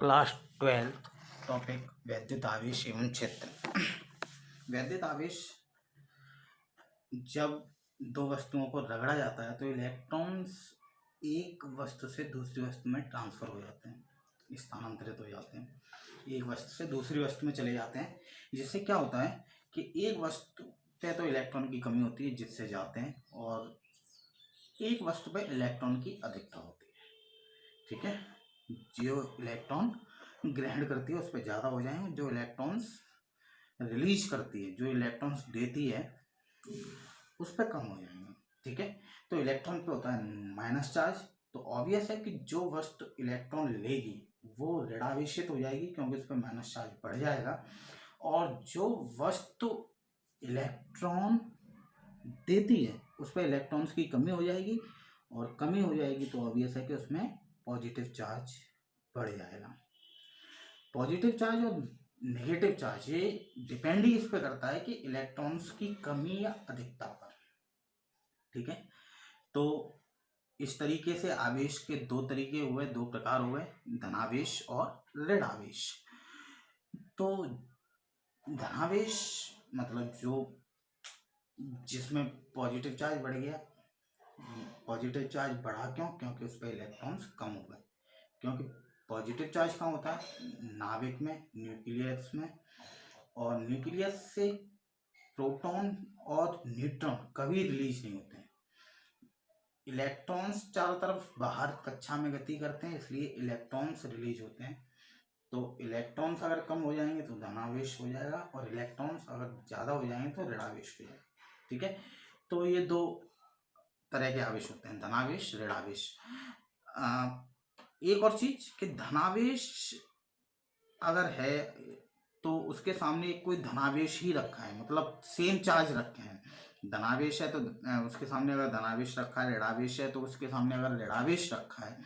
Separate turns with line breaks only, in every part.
Class 12 topic वैद्युत आवेश एवं क्षेत्र। वैद्युत आवेश जब दो वस्तुओं को रगड़ा जाता है तो इलेक्ट्रॉन्स एक वस्तु से दूसरी वस्तु में ट्रांसफर हो जाते हैं, स्थानांतरित हो जाते हैं, एक वस्तु से दूसरी वस्तु में चले जाते हैं। जिससे क्या होता है कि एक वस्तु पे तो इलेक्ट्रॉन की कमी होती है जिससे जाते हैं, और एक वस्तु पे इलेक्ट्रॉन की अधिकता होती है। ठीक है, जो इलेक्ट्रॉन ग्रहण करती है उस पर ज़्यादा हो जाएंगे, जो इलेक्ट्रॉन्स रिलीज करती है, जो इलेक्ट्रॉन्स देती है उस पर कम हो जाएंगे। ठीक है, तो इलेक्ट्रॉन पे होता है माइनस चार्ज, तो ऑब्वियस है कि जो वस्तु इलेक्ट्रॉन लेगी वो ऋणावेशित हो जाएगी क्योंकि उस पर माइनस चार्ज बढ़ जाएगा, और जो वस्तु इलेक्ट्रॉन देती है उस पर इलेक्ट्रॉन्स की कमी हो जाएगी, और कमी हो जाएगी तो ऑब्वियस है कि उसमें पॉजिटिव चार्ज बढ़ जाएगा। पॉजिटिव चार्ज और नेगेटिव चार्ज ये डिपेंड ही इस पे करता है कि इलेक्ट्रॉन्स की कमी या अधिकता पर। ठीक है, तो इस तरीके से आवेश के दो तरीके हुए, दो प्रकार हुए, धनावेश और ऋणावेश। तो धनावेश मतलब जो जिसमें पॉजिटिव चार्ज बढ़ गया। पॉजिटिव चार्ज बढ़ा क्यों? क्योंकि उस पर इलेक्ट्रॉन्स कम हो गए। क्योंकि पॉजिटिव चार्ज कहाँ होता है? नाभिक में, न्यूक्लियस में, और न्यूक्लियस से प्रोटॉन और न्यूट्रॉन कभी रिलीज नहीं होते हैं। इलेक्ट्रॉन्स चारों तरफ बाहर कक्षा में गति करते हैं, इसलिए इलेक्ट्रॉन्स रिलीज होते हैं। तो इलेक्ट्रॉन्स अगर कम हो जाएंगे तो धनावेश हो जाएगा, और इलेक्ट्रॉन्स अगर ज़्यादा हो जाएंगे तो ऋणावेश हो जाएगा। ठीक है, तो ये दो तरह के आवेश होते हैं, धनावेश, ऋणावेश। एक और चीज कि धनावेश अगर है तो उसके सामने एक कोई धनावेश ही रखा है, मतलब सेम चार्ज रखे हैं। धनावेश है तो उसके सामने अगर धनावेश रखा है, ऋणावेश है तो उसके सामने अगर ऋणावेश रखा है,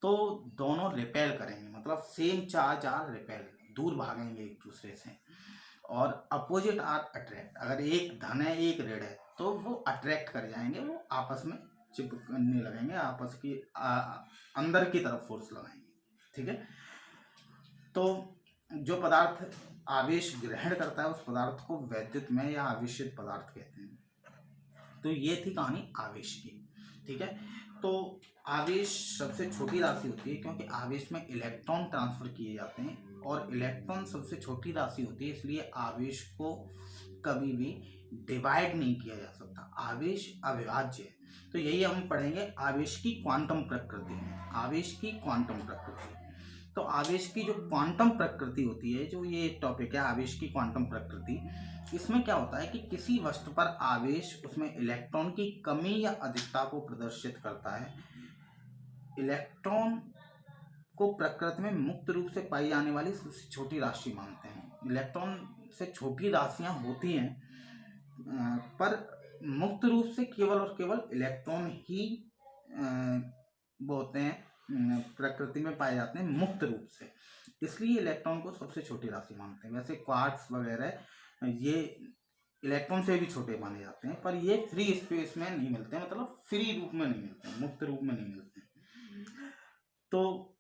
तो दोनों रिपेल करेंगे, मतलब सेम चार्ज आर रिपेल, दूर भागेंगे एक दूसरे से। और अपोजिट आर अट्रैक्ट, अगर एक धन है एक ऋण है तो वो अट्रैक्ट कर जाएंगे, वो आपस में चिपकने लगेंगे, आपस की अंदर की तरफ फोर्स लगाएंगे। ठीक है, तो जो पदार्थ आवेश ग्रहण करता है उस पदार्थ को वैद्युतमय या आवेशित पदार्थ कहते हैं। तो ये थी कहानी आवेश की। ठीक है, तो आवेश सबसे छोटी राशि होती है क्योंकि आवेश में इलेक्ट्रॉन ट्रांसफर किए जाते हैं, और इलेक्ट्रॉन सबसे छोटी राशि होती है, इसलिए आवेश को कभी भी डिवाइड नहीं किया जा सकता। आवेश अविभाज्य है। तो यही हम पढ़ेंगे आवेश की क्वांटम प्रकृति में। आवेश की क्वांटम प्रकृति, तो आवेश की जो क्वांटम प्रकृति होती है, जो ये टॉपिक है आवेश की क्वांटम प्रकृति, इसमें क्या होता है कि किसी वस्तु पर आवेश उसमें इलेक्ट्रॉन की कमी या अधिकता को प्रदर्शित करता है। इलेक्ट्रॉन को प्रकृति में मुक्त रूप से पाई जाने वाली सबसे छोटी राशि मानते हैं। इलेक्ट्रॉन से छोटी राशियां होती हैं, पर मुक्त रूप से केवल और केवल इलेक्ट्रॉन ही वो होते हैं, प्रकृति में पाए जाते हैं मुक्त रूप से, इसलिए इलेक्ट्रॉन को सबसे छोटी राशि मानते हैं। वैसे क्वार्ट्स वगैरह ये इलेक्ट्रॉन से भी छोटे माने जाते हैं, पर ये फ्री स्पेस में नहीं मिलते, मतलब फ्री रूप में नहीं मिलते, मुक्त रूप में नहीं मिलते। तो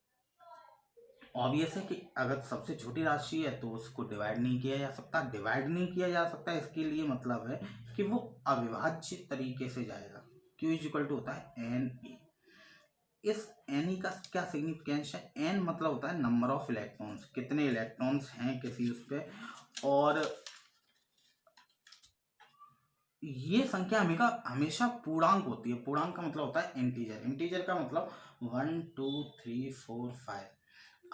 ऑब्वियस है कि अगर सबसे छोटी राशि है तो उसको डिवाइड नहीं किया जा सकता। डिवाइड नहीं किया जा सकता इसके लिए मतलब है कि वो अविभाज्य तरीके से जाएगा। Q इज इक्वल टू होता है Na। इस Na का क्या सिग्निफिकेंस है? N मतलब होता है नंबर ऑफ इलेक्ट्रॉन्स, कितने इलेक्ट्रॉन्स हैं किसी उस पे, और ये संख्या हमेशा पूर्णांक होती है। पूर्णांक का मतलब होता है इंटीजर। इंटीजर का मतलब 1 2 3 4 5।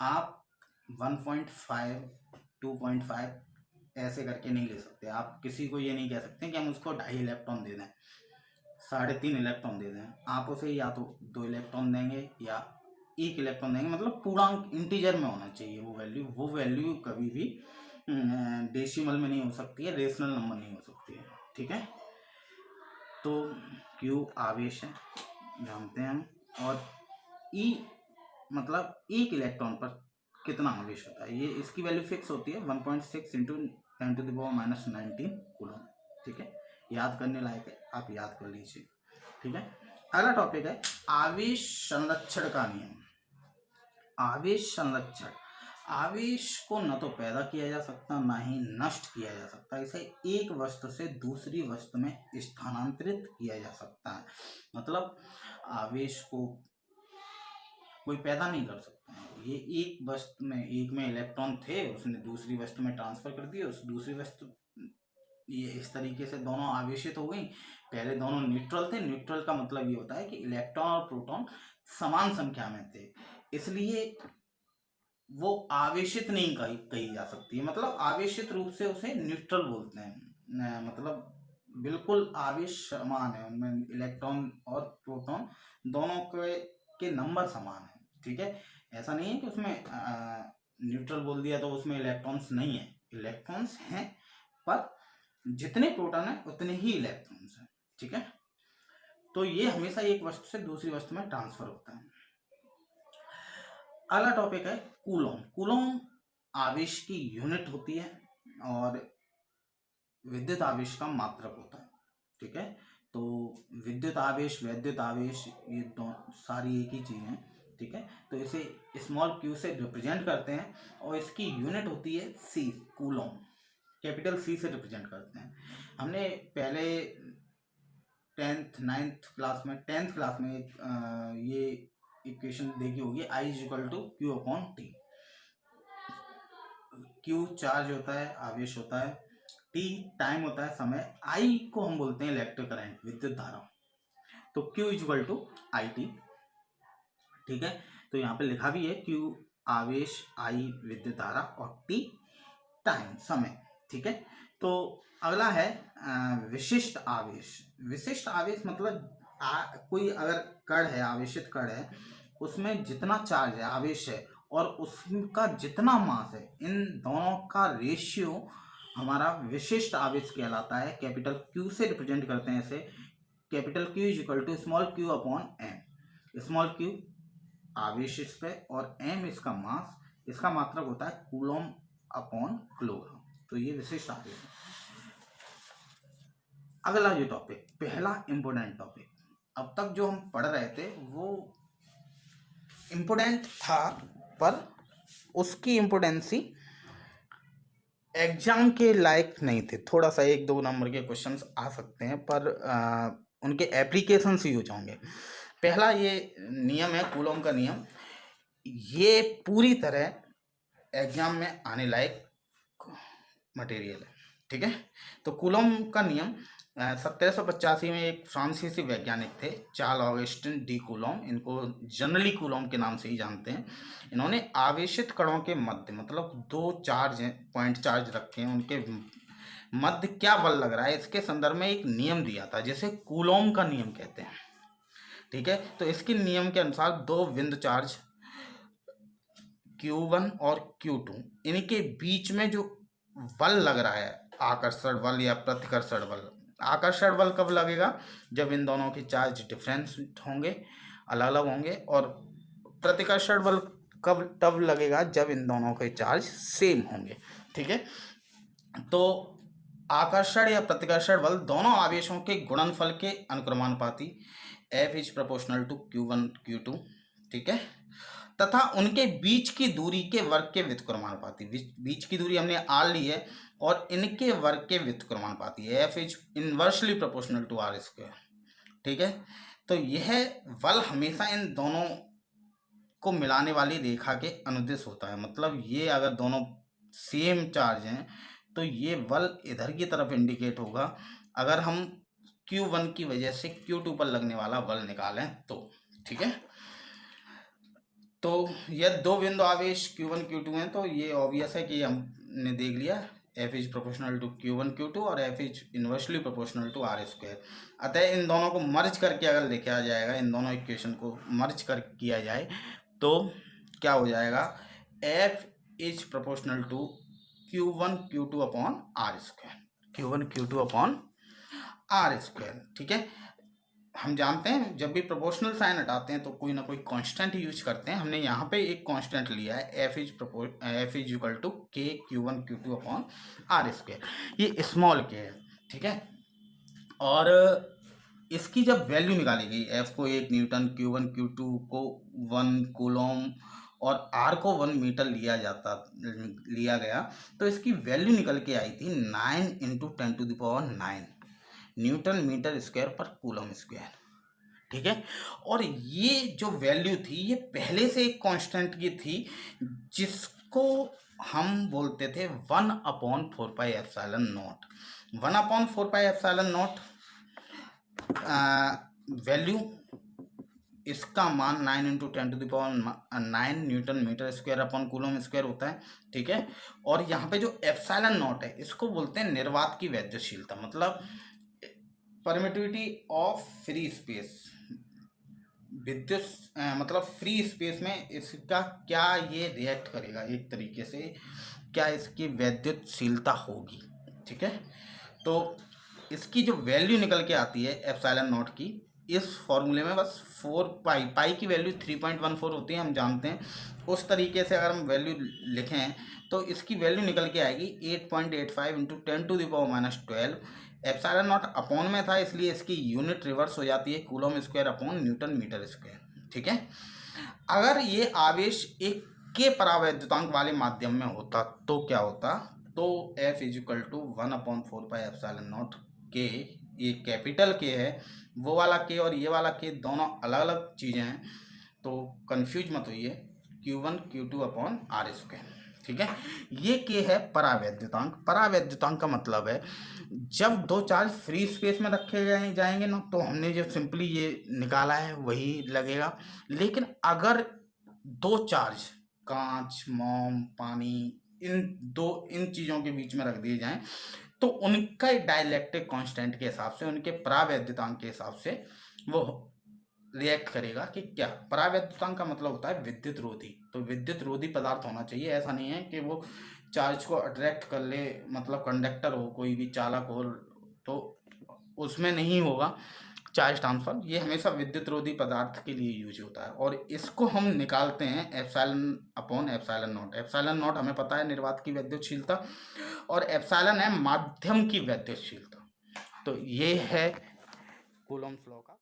आप 1.5 2.5 ऐसे करके नहीं ले सकते। आप किसी को ये नहीं कह सकते कि हम उसको 2.5 इलेक्ट्रॉन दे दें, 3.5 इलेक्ट्रॉन दे दें। आप उसे या तो 2 इलेक्ट्रॉन देंगे या 1 इलेक्ट्रॉन देंगे, मतलब पूर्णांक इंटीजर में होना चाहिए वो वैल्यू कभी भी डेसिमल में नहीं हो सकती है, रेशनल नंबर नहीं हो सकती है। ठीक है, तो Q आवेश है जानते हैं हम, और E मतलब एक इलेक्ट्रॉन पर कितना आवेश होता है, ये इसकी वैल्यू फिक्स होती है 1.6 इंटू 10⁻⁻19 कूलम। ठीक है, याद करने लायक है, आप याद कर लीजिए। ठीक है, अगला टॉपिक है आवेश संरक्षण का नियम। आवेश संरक्षण आवेश को न तो पैदा किया जा सकता ना ही नष्ट किया जा सकता, इसे एक वस्तु से दूसरी वस्तु में स्थानांतरित किया जा सकता है। मतलब आवेश को कोई पैदा नहीं कर सकता है, ये एक वस्तु में, एक में इलेक्ट्रॉन थे, उसने दूसरी वस्तु में ट्रांसफर कर दिए, उस दूसरी वस्तु, ये इस तरीके से दोनों आवेशित हो गई। पहले दोनों न्यूट्रल थे, न्यूट्रल का मतलब ये होता है कि इलेक्ट्रॉन और प्रोटॉन समान संख्या में थे, इसलिए वो आवेशित नहीं कही जा सकती है। मतलब आवेशित रूप से उसे न्यूट्रल बोलते हैं, मतलब बिल्कुल आवेश समान है उनमें, इलेक्ट्रॉन और प्रोटॉन दोनों के नंबर समान है। ठीक है, ऐसा नहीं है कि उसमें न्यूट्रल बोल दिया तो उसमें इलेक्ट्रॉन्स नहीं है, इलेक्ट्रॉन्स हैं, पर जितने प्रोटॉन है उतने ही इलेक्ट्रॉन्स हैं। ठीक है, तो ये हमेशा एक वस्तु से दूसरी वस्तु में ट्रांसफर होता है। अगला टॉपिक है कूलोम। कूलोम आवेश की यूनिट होती है और विद्युत आवेश का मात्रक होता है। ठीक है, तो विद्युत आवेश, वैद्युत आवेश, ये दोनों सारी एक ही चीज है। ठीक है, तो इसे स्मॉल क्यू से रिप्रेजेंट करते हैं और इसकी यूनिट होती है सी, कूलोम, कैपिटल सी से रिप्रेजेंट करते हैं। हमने पहले 10th क्लास में ये इक्वेशन देखी होगी, I equal to Q upon T. Q charge होता है, आवेश होता है, टी टाइम होता है, समय, आई को हम बोलते हैं इलेक्ट्रिक करंट, विद्युत धारा। तो Q equal to I T. ठीक है, तो यहाँ पे लिखा भी है क्यू आवेश, आई विद्युत धारा और टी टाइम, समय। ठीक है, तो अगला है विशिष्ट आवेश। विशिष्ट आवेश मतलब कोई अगर कण है, आवेशित कण है, उसमें जितना चार्ज है, आवेश है, और उसका जितना मास है, इन दोनों का रेशियो हमारा विशिष्ट आवेश कहलाता है। कैपिटल क्यू से रिप्रेजेंट करते हैं इसे, capital Q is equal to small Q upon M. Small Q आवेश इस पे और एम इसका मास, इसका मात्रक होता है कूलोम अपॉन किलोग्राम। तो ये विशिष्ट आवेश है। अगला जो टॉपिक, पहला इंपोर्टेंट टॉपिक, अब तक जो हम पढ़ रहे थे वो इम्पोर्टेंट था, पर उसकी इम्पोर्टेंसी एग्जाम के लायक नहीं थे। थोड़ा सा 1-2 नंबर के क्वेश्चंस आ सकते हैं, पर उनके एप्लीकेशंस यूज होंगे। पहला ये नियम है कूलोम का नियम, ये पूरी तरह एग्जाम में आने लायक मटेरियल है। ठीक है, तो कूलोम का नियम 1785 में एक फ्रांसीसी वैज्ञानिक थे, चार्ल्स ऑगस्टिन डी कूलोम, इनको जनरली कूलोम के नाम से ही जानते हैं। इन्होंने आवेशित कणों के मध्य, मतलब दो चार्ज हैं, पॉइंट चार्ज रखे हैं, उनके मध्य क्या बल लग रहा है, इसके संदर्भ में एक नियम दिया था, जिसे कूलोम का नियम कहते हैं। ठीक है, तो इसके नियम के अनुसार दो बिंदु चार्ज Q1 और Q2, इनके बीच में जो बल लग रहा है, आकर्षण बल या प्रतिकर्षण बल, आकर्षण बल कब लगेगा, जब इन दोनों के चार्ज डिफरेंस होंगे, अलग अलग होंगे, और प्रतिकर्षण बल तब लगेगा जब इन दोनों के चार्ज सेम होंगे। ठीक है, तो आकर्षण या प्रतिकर्षण बल दोनों आवेशों के गुणनफल के अनुक्रमानुपाती, F is proportional to Q1 Q2। ठीक है, तथा उनके बीच की दूरी के वर्ग के व्युत्क्रमानुपाती, बीच की दूरी हमने R ली है, और इनके वर्ग के व्युत्क्रमानुपाती, F is inversely proportional to R square. ठीक है, तो यह बल हमेशा इन दोनों को मिलाने वाली रेखा के अनुदिश होता है। मतलब ये अगर दोनों सेम चार्ज हैं तो ये बल इधर की तरफ इंडिकेट होगा, अगर हम Q1 की वजह से Q2 पर लगने वाला बल निकालें तो। ठीक है, तो यह दो बिंदु आवेश Q1 Q2 हैं, तो ये ऑब्वियस है कि हमने देख लिया F is proportional to Q1 Q2 और F is inversely proportional to R square. अतः इन दोनों को मर्ज करके अगर लिखा जाएगा, इन दोनों इक्वेशन को मर्ज कर किया जाए तो क्या हो जाएगा, F is proportional to Q1 Q2 upon R square, Q1 Q2 upon R square. ठीक है, हम जानते हैं जब भी प्रोपोर्शनल साइन हटाते हैं तो कोई ना कोई कांस्टेंट यूज करते हैं। हमने यहाँ पे एक कांस्टेंट लिया है, F is equal to K Q1 Q2 upon R square, ये स्मॉल के है। ठीक है, और इसकी जब वैल्यू निकाली गई, F को 1 न्यूटन, Q1 Q2 को 1 कूलोम और आर को 1 मीटर लिया गया, तो इसकी वैल्यू निकल के आई थी 9 × 10⁹ न्यूटन मीटर स्क्वायर पर कूलम स्क्वायर। ठीक है, और ये जो वैल्यू थी ये पहले से एक कांस्टेंट की थी जिसको हम बोलते थे 1/4πε0। 1/4πε0 वैल्यू, इसका मान 9 × 10⁹ newton metre square upon coulomb square होता है। ठीक है, और यहाँ पे जो एप्सिलॉन नॉट है इसको बोलते हैं निर्वात की वैद्युतशीलता, मतलब परमिटिविटी ऑफ फ्री स्पेस, विद्युत मतलब फ्री स्पेस में इसका क्या ये रिएक्ट करेगा, एक तरीके से क्या इसकी वैद्युतशीलता होगी। ठीक है, तो इसकी जो वैल्यू निकल के आती है एप्सिलॉन नॉट की, इस फॉर्मूले में बस 4 पाई की वैल्यू 3.14 होती है, हम जानते हैं। उस तरीके से अगर हम वैल्यू लिखें तो इसकी वैल्यू निकल के आएगी 8.85 × 10⁻12। एप्सिलॉन नॉट अपॉन में था इसलिए इसकी यूनिट रिवर्स हो जाती है, coulomb square upon newton metre square. ठीक है, अगर ये आवेश एक के परावैद्युतांक वाले माध्यम में होता तो क्या होता, तो F = 1/4πε0 के, ये कैपिटल के है, वो वाला के और ये वाला के दोनों अलग अलग चीज़ें हैं, तो कंफ्यूज मत होइए, Q1 Q2/r²। ठीक है, ये के है परावैद्युतांक। परावैद्युतांक का मतलब है जब दो चार्ज फ्री स्पेस में रखे जाएंगे ना, तो हमने जो सिंपली ये निकाला है वही लगेगा। लेकिन अगर दो चार्ज कांच, मोम, पानी, इन चीज़ों के बीच में रख दिए जाएं तो उनका डाइलेक्ट्रिक कांस्टेंट के हिसाब से, उनके परावैद्युतांक के हिसाब से वो रिएक्ट करेगा कि क्या। परावैद्युतांक का मतलब होता है विद्युत रोधी, तो विद्युत रोधी पदार्थ होना चाहिए। ऐसा नहीं है कि वो चार्ज को अट्रैक्ट कर ले, मतलब कंडक्टर हो, कोई भी चालक हो, तो उसमें नहीं होगा चार्ज ट्रांसफर। ये हमेशा विद्युत रोधी पदार्थ के लिए यूज होता है, और इसको हम निकालते हैं ε/ε0। ε0 हमें पता है निर्वात की वैद्युतशीलता, और एप्सिलॉन है माध्यम की वैद्युतशीलता। तो ये है कूलम्ब्स लॉ का